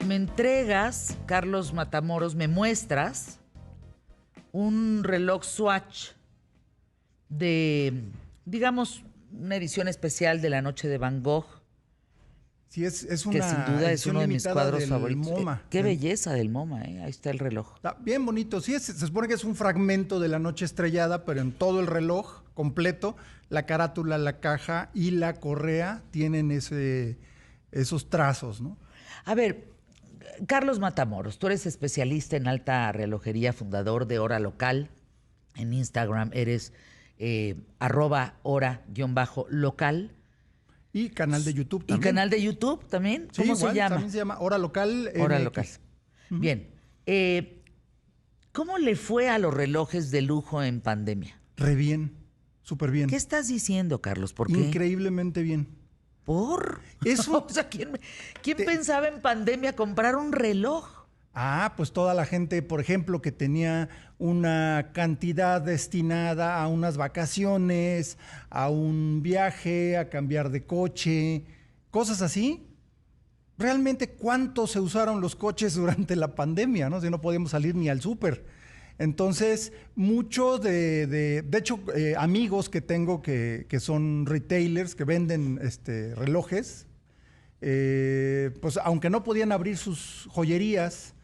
me entregas, Carlos Matamoros, me muestras un reloj Swatch de, digamos, una edición especial de La Noche de Van Gogh. Sí, es una que sin duda es uno de mis cuadros favoritos. MoMA. Qué belleza del MoMA, ¿eh? Ahí está el reloj. Está bien bonito. Sí, se supone que es un fragmento de La Noche Estrellada, pero en todo el reloj completo, la carátula, la caja y la correa tienen esos trazos, ¿no? A ver, Carlos Matamoros, tú eres especialista en alta relojería, fundador de Hora Local. En Instagram eres @hora_local. Y canal de YouTube también. ¿Y canal de YouTube también? ¿Cómo Sí, igual, se llama? también se llama Hora Local Hora MX. Local. Bien. ¿Cómo le fue a los relojes de lujo en pandemia? Re bien, súper bien. ¿Qué estás diciendo, Carlos? ¿Por qué? Increíblemente bien. ¿Por? Eso. O sea, ¿quién pensaba en pandemia comprar un reloj? Pues toda la gente, por ejemplo, que tenía una cantidad destinada a unas vacaciones, a un viaje, a cambiar de coche, cosas así. Realmente, ¿cuánto se usaron los coches durante la pandemia, no? Si no podíamos salir ni al súper. Entonces, muchos de hecho, amigos que tengo que son retailers, que venden relojes, pues aunque no podían abrir sus joyerías,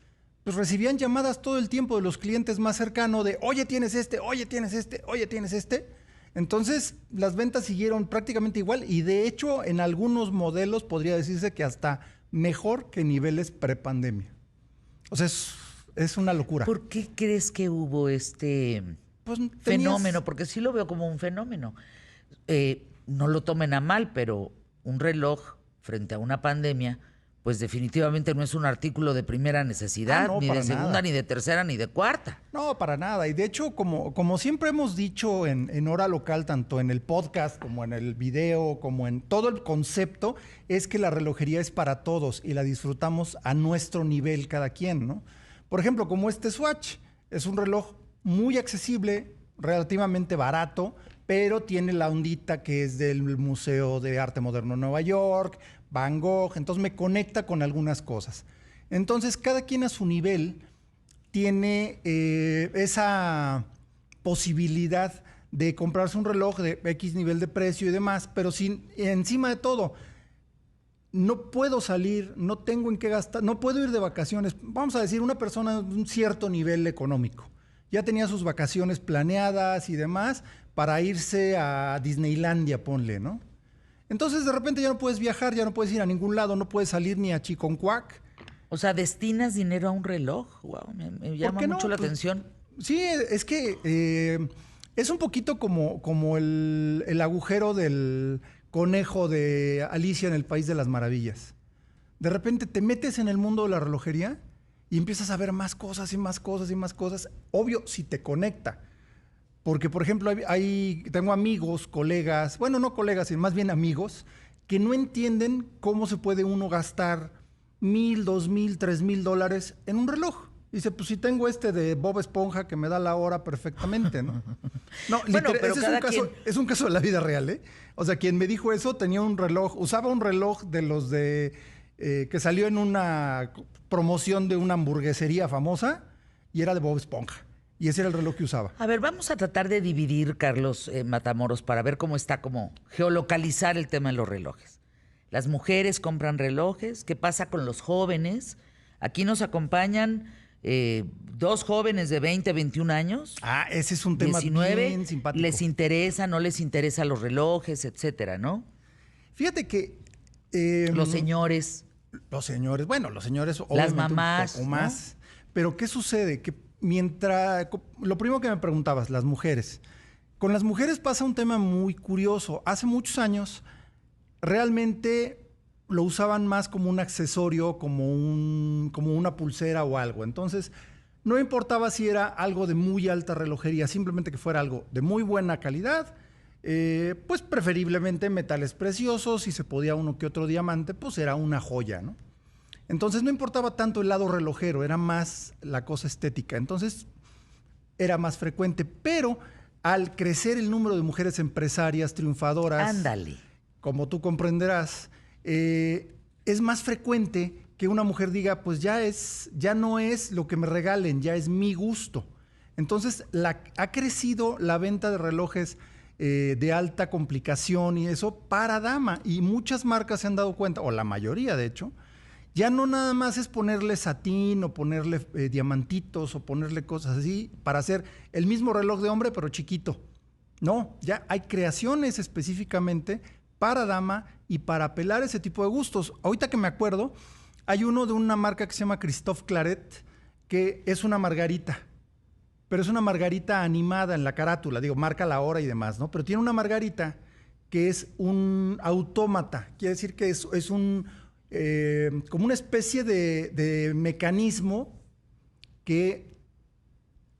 pues recibían llamadas todo el tiempo de los clientes más cercanos de, oye, tienes este, oye, tienes este, oye, tienes este. Entonces, las ventas siguieron prácticamente igual y de hecho, en algunos modelos podría decirse que hasta mejor que niveles prepandemia. O sea, es una locura. ¿Por qué crees que hubo Pues fenómeno? Porque sí lo veo como un fenómeno. No lo tomen a mal, pero un reloj frente a una pandemia, pues definitivamente no es un artículo de primera necesidad, no, ni de para segunda, nada. ni de tercera, ni de cuarta. No, para nada. Y de hecho, como siempre hemos dicho en Hora Local, tanto en el podcast como en el video, como en todo el concepto, es que la relojería es para todos y la disfrutamos a nuestro nivel cada quien, ¿no? Por ejemplo, como este Swatch, es un reloj muy accesible, relativamente barato, pero tiene la ondita que es del Museo de Arte Moderno de Nueva York, Van Gogh, entonces me conecta con algunas cosas. Entonces, cada quien a su nivel tiene esa posibilidad de comprarse un reloj de X nivel de precio y demás, pero encima de todo, no puedo salir, no tengo en qué gastar, no puedo ir de vacaciones. Vamos a decir, una persona de un cierto nivel económico ya tenía sus vacaciones planeadas y demás para irse a Disneylandia, ponle, ¿no? Entonces, de repente ya no puedes viajar, ya no puedes ir a ningún lado, no puedes salir ni a Chiconcuac. O sea, ¿destinas dinero a un reloj? Wow, me llama mucho la atención. Sí, es que es un poquito como el agujero del conejo de Alicia en el País de las Maravillas. De repente te metes en el mundo de la relojería y empiezas a ver más cosas y más cosas y más cosas. Obvio, si te conecta. Porque, por ejemplo, tengo amigos, colegas, bueno, no colegas, sino más bien amigos, que no entienden cómo se puede uno gastar $1,000, $2,000, $3,000 en un reloj. Dice, pues si tengo de Bob Esponja que me da la hora perfectamente, ¿no? No, Bueno, pero ese es un caso de la vida real, ¿eh? O sea, quien me dijo eso tenía un reloj, usaba un reloj de los que salió en una promoción de una hamburguesería famosa y era de Bob Esponja. Y ese era el reloj que usaba. A ver, vamos a tratar de dividir, Carlos Matamoros, para ver cómo está, como geolocalizar el tema de los relojes. Las mujeres compran relojes. ¿Qué pasa con los jóvenes? Aquí nos acompañan dos jóvenes de 20, 21 años. Ese es un tema 19, bien simpático. ¿Les interesa, no les interesa los relojes, etcétera, no? Fíjate que... los señores. Los señores, bueno, los señores obviamente las mamás, un poco más. ¿No? Pero ¿qué sucede? Que lo primero que me preguntabas, las mujeres. Con las mujeres pasa un tema muy curioso. Hace muchos años realmente lo usaban más como un accesorio, como una pulsera o algo. Entonces, no importaba si era algo de muy alta relojería, simplemente que fuera algo de muy buena calidad, pues preferiblemente metales preciosos, si se podía uno que otro diamante, pues era una joya, ¿no? Entonces no importaba tanto el lado relojero, era más la cosa estética. Entonces era más frecuente, pero al crecer el número de mujeres empresarias triunfadoras, ándale, como tú comprenderás, es más frecuente que una mujer diga, pues ya no es lo que me regalen, ya es mi gusto. Entonces, ha crecido la venta de relojes de alta complicación y eso para dama. Y muchas marcas se han dado cuenta, o la mayoría de hecho, ya no nada más es ponerle satín o ponerle diamantitos o ponerle cosas así para hacer el mismo reloj de hombre pero chiquito. No, ya hay creaciones específicamente para dama y para apelar ese tipo de gustos. Ahorita que me acuerdo, hay uno de una marca que se llama Christophe Claret, que es una margarita. Pero es una margarita animada en la carátula, digo, marca la hora y demás, ¿no? Pero tiene una margarita que es un autómata, quiere decir que es un, como una especie de mecanismo que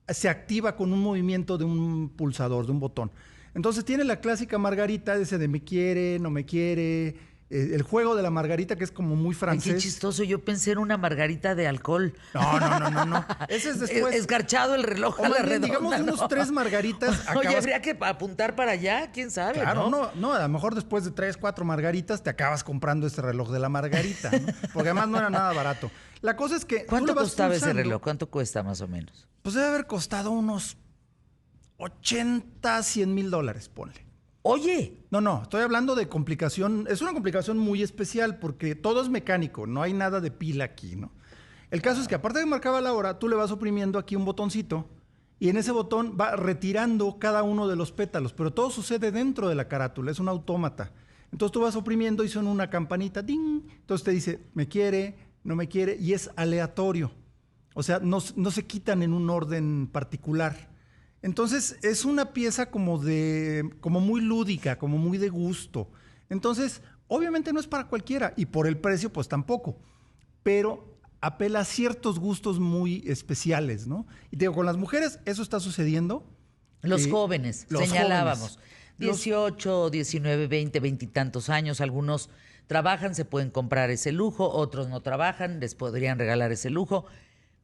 se activa con un movimiento de un pulsador, de un botón. Entonces tiene la clásica margarita, ese de me quiere, no me quiere, el juego de la margarita que es como muy francés. Ay, qué chistoso, yo pensé en una margarita de alcohol. No. Ese es después. Escarchado el reloj O a la más bien, redonda, digamos, ¿no? unos 3 margaritas. Oye, habría que apuntar para allá, quién sabe, Claro, ¿no? no, a lo mejor después de 3, 4 margaritas te acabas comprando este reloj de la margarita, ¿no? Porque además no era nada barato. La cosa es que ¿Cuánto costaba ese reloj? ¿Cuánto cuesta más o menos? Pues debe haber costado unos 80, 100 mil dólares, ponle. Oye, No, estoy hablando de complicación. Es una complicación muy especial porque todo es mecánico, no hay nada de pila aquí, ¿no? El caso es que aparte de que marcaba la hora, tú le vas oprimiendo aquí un botoncito y en ese botón va retirando cada uno de los pétalos, pero todo sucede dentro de la carátula, es un autómata. Entonces tú vas oprimiendo y suena una campanita, ¡ding! Entonces te dice, me quiere, no me quiere, y es aleatorio. O sea, no se quitan en un orden particular. Entonces es una pieza como muy lúdica, como muy de gusto. Entonces, obviamente no es para cualquiera y por el precio pues tampoco, pero apela a ciertos gustos muy especiales, ¿no? Y te digo, con las mujeres eso está sucediendo. los jóvenes, los señalábamos. jóvenes. 18, 19, 20, 20 y tantos años. Algunos trabajan, se pueden comprar ese lujo, otros no trabajan, les podrían regalar ese lujo.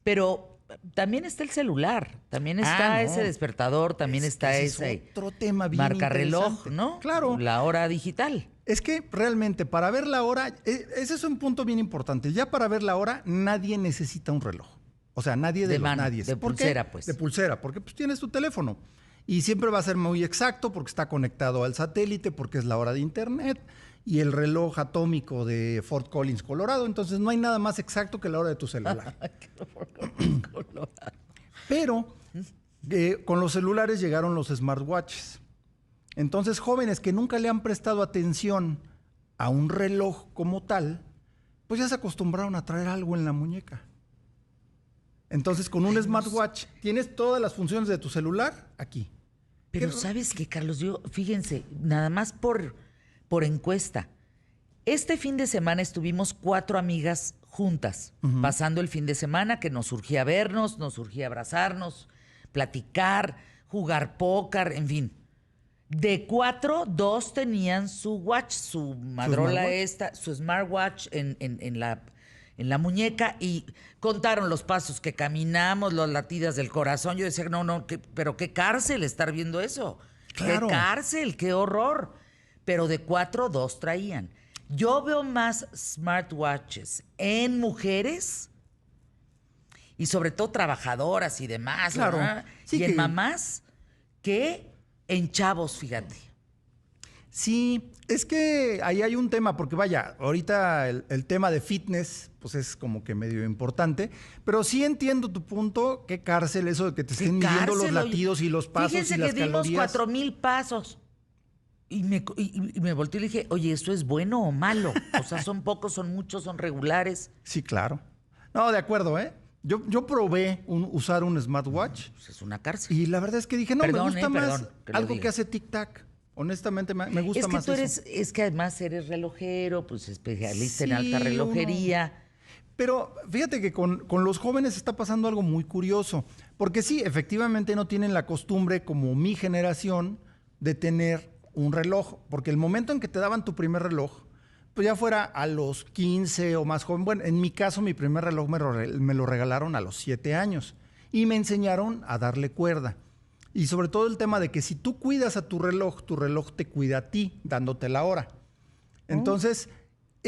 Pero también está el celular, también está ese despertador, también está ese otro tema bien marca reloj, interesante. ¿no? Claro. La hora digital. Es que realmente para ver la hora, ese es un punto bien importante. Ya para ver la hora nadie necesita un reloj. O sea, nadie de los mano, nadies. de ¿Por qué? pulsera, pues. De pulsera, porque pues tienes tu teléfono. Y siempre va a ser muy exacto porque está conectado al satélite, porque es la hora de internet y el reloj atómico de Fort Collins, Colorado. Entonces no hay nada más exacto que la hora de tu celular. Pero con los celulares llegaron los smartwatches. Entonces jóvenes que nunca le han prestado atención a un reloj como tal, pues ya se acostumbraron a traer algo en la muñeca. Entonces con un smartwatch tienes todas las funciones de tu celular aquí. Pero ¿sabes qué, Carlos? Yo, fíjense, nada más por encuesta. Este fin de semana estuvimos 4 amigas juntas, pasando el fin de semana, que nos surgía vernos, nos surgía abrazarnos, platicar, jugar póker, en fin. De 4, 2 tenían su watch, su madrola su smartwatch en la muñeca y contaron los pasos que caminamos, las latidas del corazón. Yo decía, no, pero qué cárcel estar viendo eso. Claro. Qué cárcel, qué horror. Pero de 4, 2 traían. Yo veo más smartwatches en mujeres y sobre todo trabajadoras y demás, Claro. ¿verdad? Sí, y en mamás que en chavos, fíjate. Sí, es que ahí hay un tema, porque vaya, ahorita el tema de fitness, pues es como que medio importante, pero sí entiendo tu punto, qué cárcel eso de que te estén midiendo los latidos y los pasos Fíjense y las que dimos calorías. 4,000 pasos. Y me volteé y le dije, oye, ¿esto es bueno o malo? O sea, son pocos, son muchos, son regulares. Sí, claro. No, de acuerdo, ¿eh? Yo probé usar un smartwatch Pues es una cárcel. y la verdad es que dije, no, Perdón, me gusta más perdón que lo algo diga. que hace tic-tac. Honestamente, me gusta Es que más tú eso. es que además eres relojero, pues especialista en Sí, alta relojería. Pero fíjate que con los jóvenes está pasando algo muy curioso, porque sí, efectivamente no tienen la costumbre como mi generación de tener un reloj, porque el momento en que te daban tu primer reloj, pues ya fuera a los 15 o más joven. Bueno, en mi caso mi primer reloj me lo regalaron a los 7 años y me enseñaron a darle cuerda. Y sobre todo el tema de que si tú cuidas a tu reloj te cuida a ti, dándote la hora. Entonces,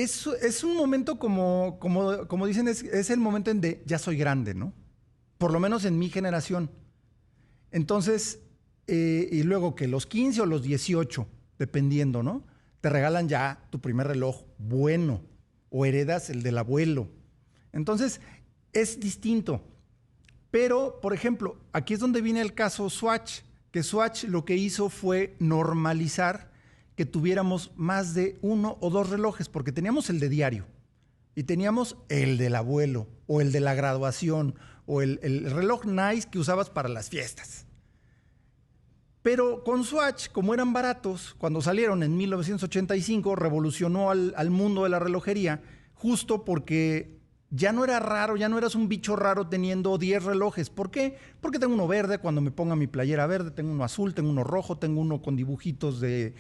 Es un momento como dicen, es el momento en de ya soy grande, ¿no? Por lo menos en mi generación. Entonces, y luego que los 15 o los 18, dependiendo, ¿no? Te regalan ya tu primer reloj bueno o heredas el del abuelo. Entonces, es distinto. Pero, por ejemplo, aquí es donde viene el caso Swatch, que Swatch lo que hizo fue normalizar que tuviéramos más de 1 o 2 relojes, porque teníamos el de diario y teníamos el del abuelo o el de la graduación o el reloj nice que usabas para las fiestas. Pero con Swatch, como eran baratos, cuando salieron en 1985, revolucionó al mundo de la relojería, justo porque ya no era raro, ya no eras un bicho raro teniendo 10 relojes. ¿Por qué? Porque tengo uno verde cuando me ponga mi playera verde, tengo uno azul, tengo uno rojo, tengo uno con dibujitos de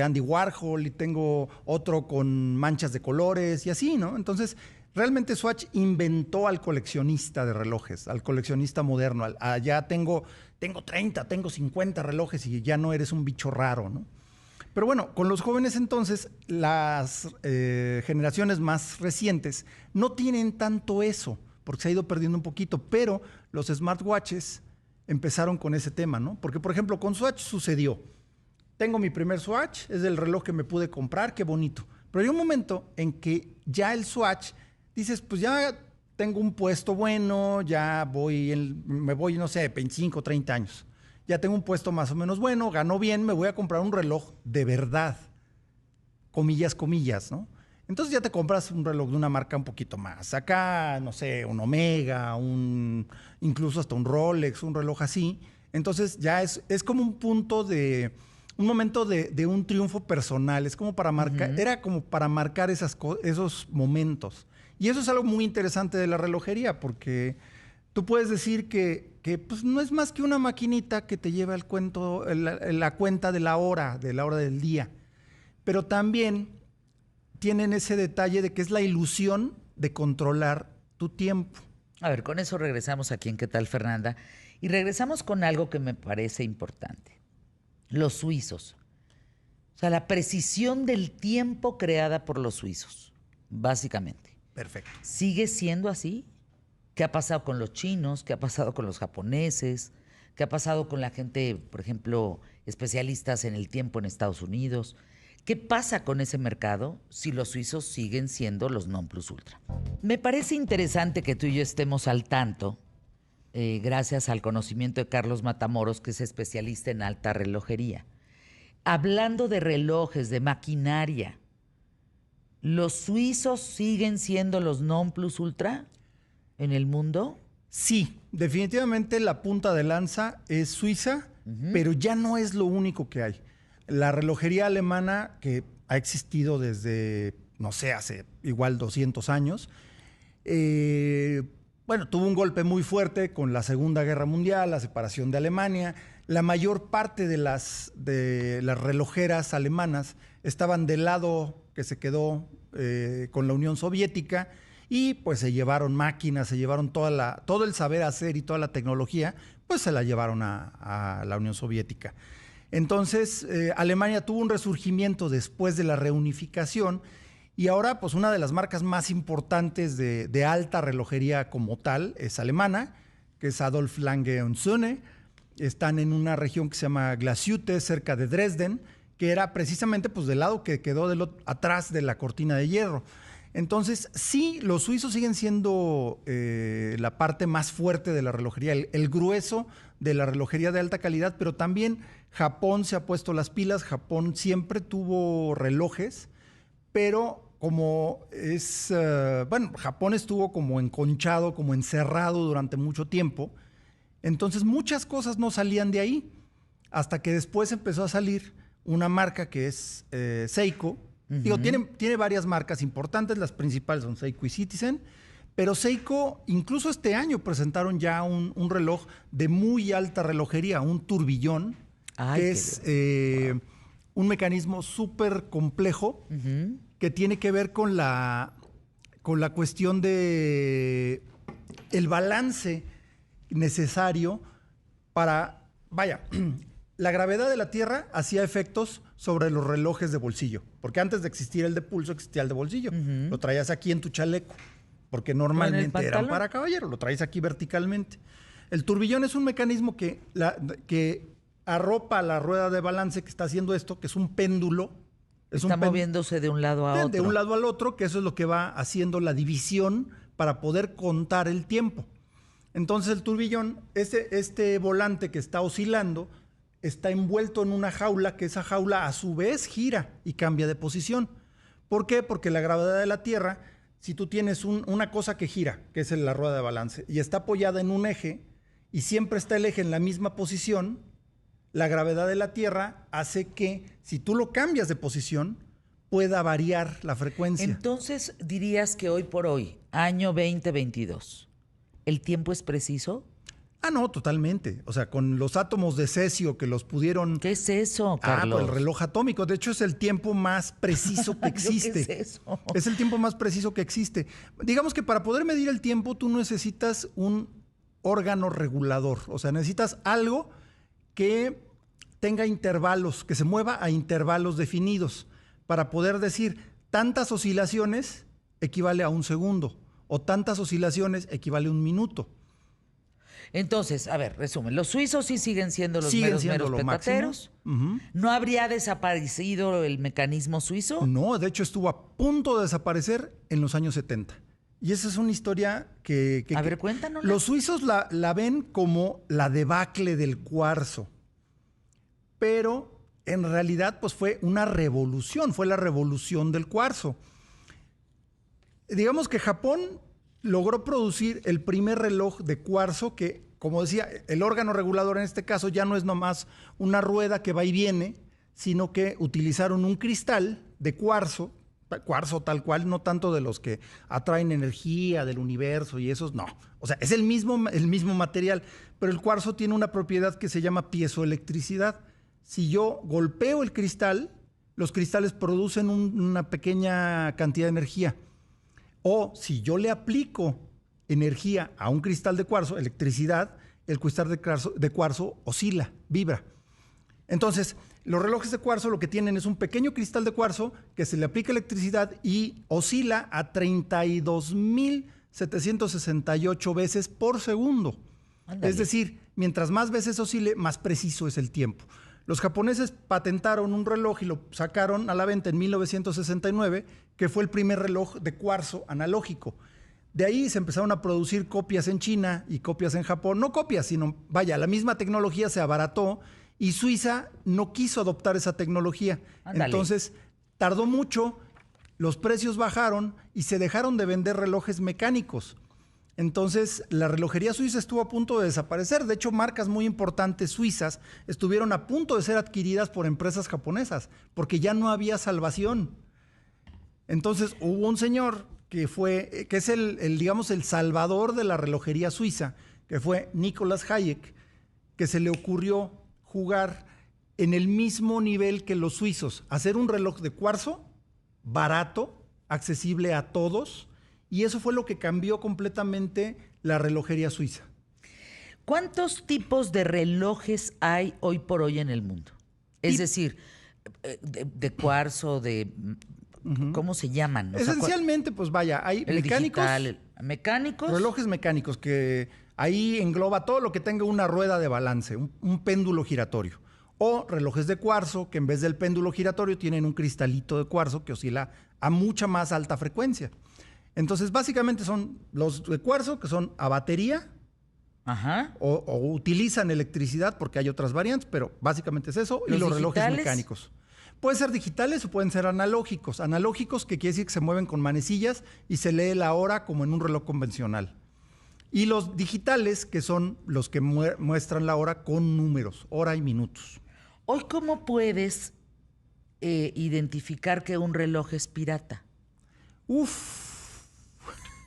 Andy Warhol y tengo otro con manchas de colores y así, ¿no? Entonces, realmente Swatch inventó al coleccionista de relojes, al coleccionista moderno. Ya tengo 30, tengo 50 relojes y ya no eres un bicho raro, ¿no? Pero bueno, con los jóvenes entonces, las generaciones más recientes no tienen tanto eso, porque se ha ido perdiendo un poquito, pero los smartwatches empezaron con ese tema, ¿no? Porque, por ejemplo, con Swatch sucedió. Tengo mi primer Swatch, es el reloj que me pude comprar, qué bonito. Pero hay un momento en que ya el Swatch, dices, pues ya tengo un puesto bueno, ya me voy, no sé, 25, 30 años. Ya tengo un puesto más o menos bueno, gano bien, me voy a comprar un reloj de verdad. Comillas, comillas, ¿no? Entonces ya te compras un reloj de una marca un poquito más. Acá, no sé, un Omega, incluso hasta un Rolex, un reloj así. Entonces ya es como un momento de un triunfo personal. Es como para marcar, era como para marcar esos momentos. Y eso es algo muy interesante de la relojería, porque tú puedes decir que pues, no es más que una maquinita que te lleva la cuenta de la hora del día. Pero también tienen ese detalle de que es la ilusión de controlar tu tiempo. A ver, con eso regresamos aquí en ¿Qué tal, Fernanda? Y regresamos con algo que me parece importante. Los suizos. O sea, la precisión del tiempo creada por los suizos, básicamente. Perfecto. ¿Sigue siendo así? ¿Qué ha pasado con los chinos? ¿Qué ha pasado con los japoneses? ¿Qué ha pasado con la gente, por ejemplo, especialistas en el tiempo en Estados Unidos? ¿Qué pasa con ese mercado si los suizos siguen siendo los non plus ultra? Me parece interesante que tú y yo estemos al tanto, gracias al conocimiento de Carlos Matamoros, que es especialista en alta relojería. Hablando de relojes, de maquinaria, ¿los suizos siguen siendo los non plus ultra en el mundo? Sí, definitivamente la punta de lanza es Suiza, pero ya no es lo único que hay. La relojería alemana, que ha existido desde, no sé, hace igual 200 años, bueno, tuvo un golpe muy fuerte con la Segunda Guerra Mundial, la separación de Alemania. La mayor parte de las relojeras alemanas estaban del lado que se quedó con la Unión Soviética y pues se llevaron máquinas, se llevaron todo el saber hacer y toda la tecnología, pues se la llevaron a la Unión Soviética. Entonces, Alemania tuvo un resurgimiento después de la reunificación y ahora, pues una de las marcas más importantes de alta relojería como tal es alemana, que es Adolph Lange und Söhne. Están en una región que se llama Glashütte, cerca de Dresden, que era precisamente pues, del lado que quedó atrás de la cortina de hierro. Entonces, sí, los suizos siguen siendo la parte más fuerte de la relojería, el grueso de la relojería de alta calidad, pero también Japón se ha puesto las pilas. Japón siempre tuvo relojes, pero como bueno, Japón estuvo como enconchado, como encerrado durante mucho tiempo. Entonces, muchas cosas no salían de ahí, hasta que después empezó a salir una marca que es Seiko. Digo, tiene varias marcas importantes, las principales son Seiko y Citizen, pero Seiko, incluso este año presentaron ya un reloj de muy alta relojería, un turbillón, que es un mecanismo súper complejo que tiene que ver con la cuestión de el balance necesario para, vaya, la gravedad de la Tierra hacía efectos sobre los relojes de bolsillo. Porque antes de existir el de pulso, existía el de bolsillo. Lo traías aquí en tu chaleco. Porque normalmente eran para caballeros. Lo traes aquí verticalmente. El turbillón es un mecanismo que arropa la rueda de balance que está haciendo esto, que es un péndulo. Está moviéndose de un lado a otro. De un lado al otro, que eso es lo que va haciendo la división para poder contar el tiempo. Entonces el turbillón, este volante que está oscilando, está envuelto en una jaula, que esa jaula a su vez gira y cambia de posición. ¿Por qué? Porque la gravedad de la Tierra, si tú tienes una cosa que gira, que es la rueda de balance, y está apoyada en un eje, y siempre está el eje en la misma posición, la gravedad de la Tierra hace que, si tú lo cambias de posición, pueda variar la frecuencia. Entonces, dirías que hoy por hoy, año 2022, ¿el tiempo es preciso? Ah, no, totalmente. O sea, con los átomos de cesio que los pudieron... ¿Qué es eso, Carlos? Pues el reloj atómico. De hecho, es el tiempo más preciso que existe. ¿Qué es eso? Es el tiempo más preciso que existe. Digamos que para poder medir el tiempo, tú necesitas un órgano regulador. O sea, necesitas algo que tenga intervalos, que se mueva a intervalos definidos, para poder decir tantas oscilaciones equivale a un segundo o tantas oscilaciones equivale a un minuto. Entonces, a ver, resumen. Los suizos sí siguen siendo los meros lo petateros. ¿No habría desaparecido el mecanismo suizo? No, de hecho estuvo a punto de desaparecer en los años 70. Y esa es una historia que a ver, cuéntanos. Los suizos la ven como la debacle del cuarzo. Pero en realidad pues fue una revolución, fue la revolución del cuarzo. Digamos que Japón logró producir el primer reloj de cuarzo que, como decía, el órgano regulador en este caso ya no es nomás una rueda que va y viene, sino que utilizaron un cristal de cuarzo tal cual, no tanto de los que atraen energía del universo y esos, no. O sea, es el mismo material, pero el cuarzo tiene una propiedad que se llama piezoelectricidad. Si yo golpeo el cristal, los cristales producen una pequeña cantidad de energía. O si yo le aplico energía a un cristal de cuarzo, electricidad, el cristal de cuarzo oscila, vibra. Entonces, los relojes de cuarzo lo que tienen es un pequeño cristal de cuarzo que se le aplica electricidad y oscila a 32.768 veces por segundo. Ándale. Es decir, mientras más veces oscile, más preciso es el tiempo. Los japoneses patentaron un reloj y lo sacaron a la venta en 1969, que fue el primer reloj de cuarzo analógico. De ahí se empezaron a producir copias en China y copias en Japón. No copias, sino, vaya, la misma tecnología se abarató y Suiza no quiso adoptar esa tecnología. Ándale. Entonces, tardó mucho, los precios bajaron y se dejaron de vender relojes mecánicos. Entonces, la relojería suiza estuvo a punto de desaparecer. De hecho, marcas muy importantes suizas estuvieron a punto de ser adquiridas por empresas japonesas, porque ya no había salvación. Entonces, hubo un señor que es digamos, el salvador de la relojería suiza, que fue Nicolas Hayek, que se le ocurrió jugar en el mismo nivel que los suizos, hacer un reloj de cuarzo barato, accesible a todos, y eso fue lo que cambió completamente la relojería suiza. ¿Cuántos tipos de relojes hay hoy por hoy en el mundo? Es decir, de cuarzo, ¿cómo se llaman? Esencialmente, pues vaya, hay mecánicos. Digital, mecánicos. Relojes mecánicos, que ahí engloba todo lo que tenga una rueda de balance, un péndulo giratorio. O relojes de cuarzo, que en vez del péndulo giratorio tienen un cristalito de cuarzo que oscila a mucha más alta frecuencia. Entonces, básicamente son los de cuarzo, que son a batería. Ajá. O utilizan electricidad, porque hay otras variantes, pero básicamente es eso. Y los relojes mecánicos. Pueden ser digitales o pueden ser analógicos. Analógicos, que quiere decir que se mueven con manecillas y se lee la hora como en un reloj convencional. Y los digitales, que son los que muestran la hora con números, hora y minutos. Hoy, ¿cómo puedes identificar que un reloj es pirata?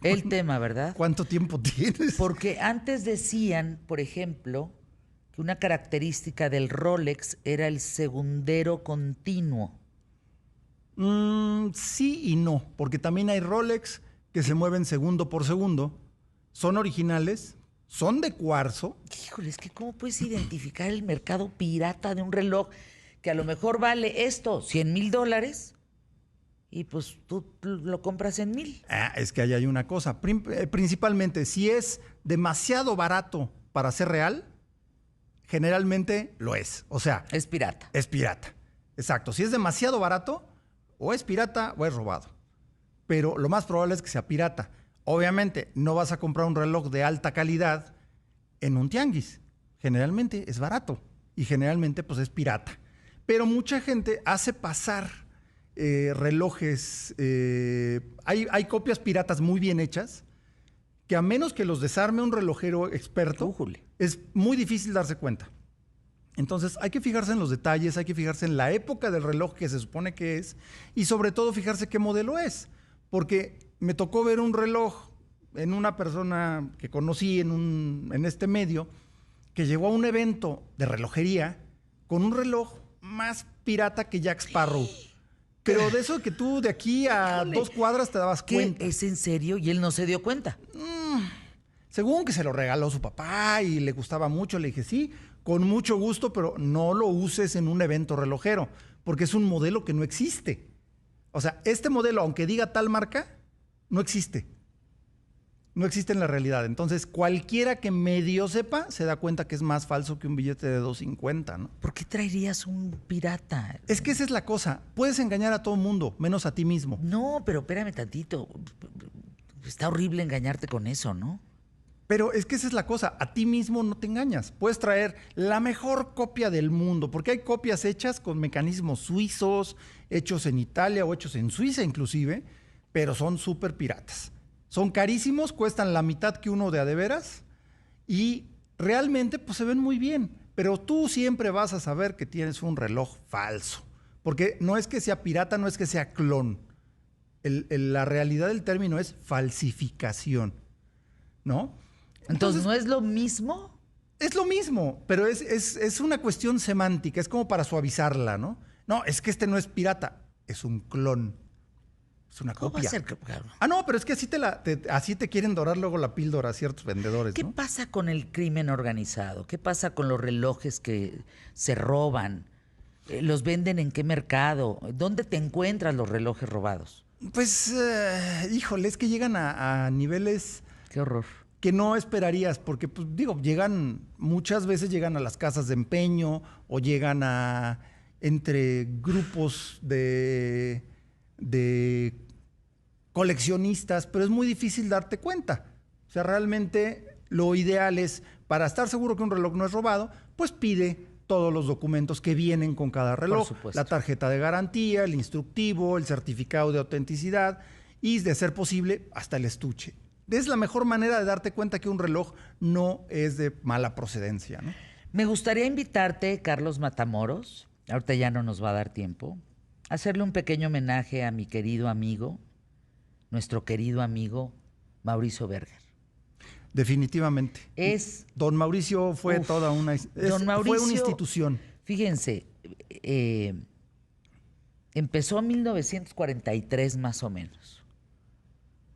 El tema, ¿verdad? ¿Cuánto tiempo tienes? Porque antes decían, por ejemplo, que una característica del Rolex era el segundero continuo. Sí y no, porque también hay Rolex que se mueven segundo por segundo. Son originales, son de cuarzo. Híjole, es que ¿cómo puedes identificar el mercado pirata de un reloj que a lo mejor vale esto, $100,000, y pues tú lo compras en 1,000? Es que ahí hay una cosa. Principalmente, si es demasiado barato para ser real, generalmente lo es. O sea, Es pirata. es pirata. Exacto. Si es demasiado barato, o es pirata o es robado. Pero lo más probable es que sea pirata. Obviamente, no vas a comprar un reloj de alta calidad en un tianguis. Generalmente es barato y generalmente pues es pirata. Pero mucha gente hace pasar relojes. Hay copias piratas muy bien hechas que, a menos que los desarme un relojero experto, Újule. es muy difícil darse cuenta. Entonces hay que fijarse en los detalles, hay que fijarse en la época del reloj que se supone que es, y sobre todo fijarse qué modelo es. Porque me tocó ver un reloj en una persona que conocí en este medio, que llegó a un evento de relojería con un reloj más pirata que Jack Sparrow. Pero de eso que tú de aquí a Híjole. 2 cuadras te dabas ¿Qué? cuenta. ¿Es en serio? Y él no se dio cuenta. Según que se lo regaló su papá y le gustaba mucho, le dije, sí, con mucho gusto, pero no lo uses en un evento relojero, porque es un modelo que no existe. O sea, este modelo, aunque diga tal marca, no existe. No existe en la realidad. Entonces, cualquiera que medio sepa se da cuenta que es más falso que un billete de 2.50, ¿no? ¿Por qué traerías un pirata? Es que esa es la cosa. Puedes engañar a todo mundo, menos a ti mismo. No, pero espérame tantito. Está horrible engañarte con eso, ¿no? Pero es que esa es la cosa, a ti mismo no te engañas. Puedes traer la mejor copia del mundo, porque hay copias hechas con mecanismos suizos, hechos en Italia o hechos en Suiza inclusive, pero son súper piratas. Son carísimos, cuestan la mitad que uno de a de veras y realmente pues se ven muy bien, pero tú siempre vas a saber que tienes un reloj falso, porque no es que sea pirata, no es que sea clon. La realidad del término es falsificación, ¿no? Entonces, ¿no es lo mismo? Es lo mismo, pero es una cuestión semántica, es como para suavizarla, ¿no? No, es que este no es pirata, es un clon, es una ¿Cómo va a copia. ser? Claro. Ah, no, pero es que así te quieren dorar luego la píldora ciertos vendedores, ¿Qué ¿no? pasa con el crimen organizado? ¿Qué pasa con los relojes que se roban? ¿Los venden en qué mercado? ¿Dónde te encuentras los relojes robados? Pues, híjole, es que llegan a niveles Qué horror. que no esperarías, porque, pues, digo, muchas veces llegan a las casas de empeño o llegan entre grupos de coleccionistas, pero es muy difícil darte cuenta. O sea, realmente lo ideal es, para estar seguro que un reloj no es robado, pues pide todos los documentos que vienen con cada reloj, supuesto. la tarjeta de garantía, el instructivo, el certificado de autenticidad y, de ser posible, hasta el estuche. Es la mejor manera de darte cuenta que un reloj no es de mala procedencia, ¿no? Me gustaría invitarte, Carlos Matamoros, ahorita ya no nos va a dar tiempo, a hacerle un pequeño homenaje a mi querido amigo, nuestro querido amigo Mauricio Berger. Definitivamente. Don Mauricio fue toda una... Don Mauricio, fue una institución. Fíjense, empezó en 1943 más o menos.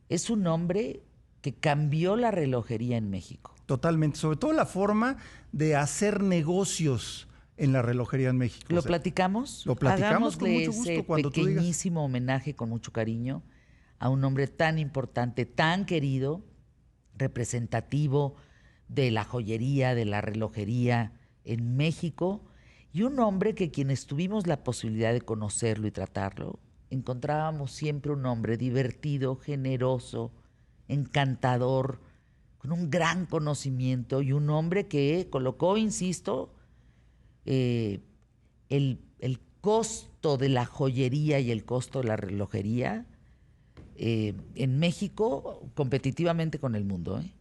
Es un hombre que cambió la relojería en México. Totalmente, sobre todo la forma de hacer negocios en la relojería en México. ¿Lo platicamos? Lo platicamos con Hagámosle mucho gusto ese cuando tú digas. pequeñísimo homenaje con mucho cariño a un hombre tan importante, tan querido, representativo de la joyería, de la relojería en México, y un hombre que quienes tuvimos la posibilidad de conocerlo y tratarlo, encontrábamos siempre un hombre divertido, generoso, encantador, con un gran conocimiento, y un hombre que colocó, insisto, el costo de la joyería y el costo de la relojería en México competitivamente con el mundo, ¿eh?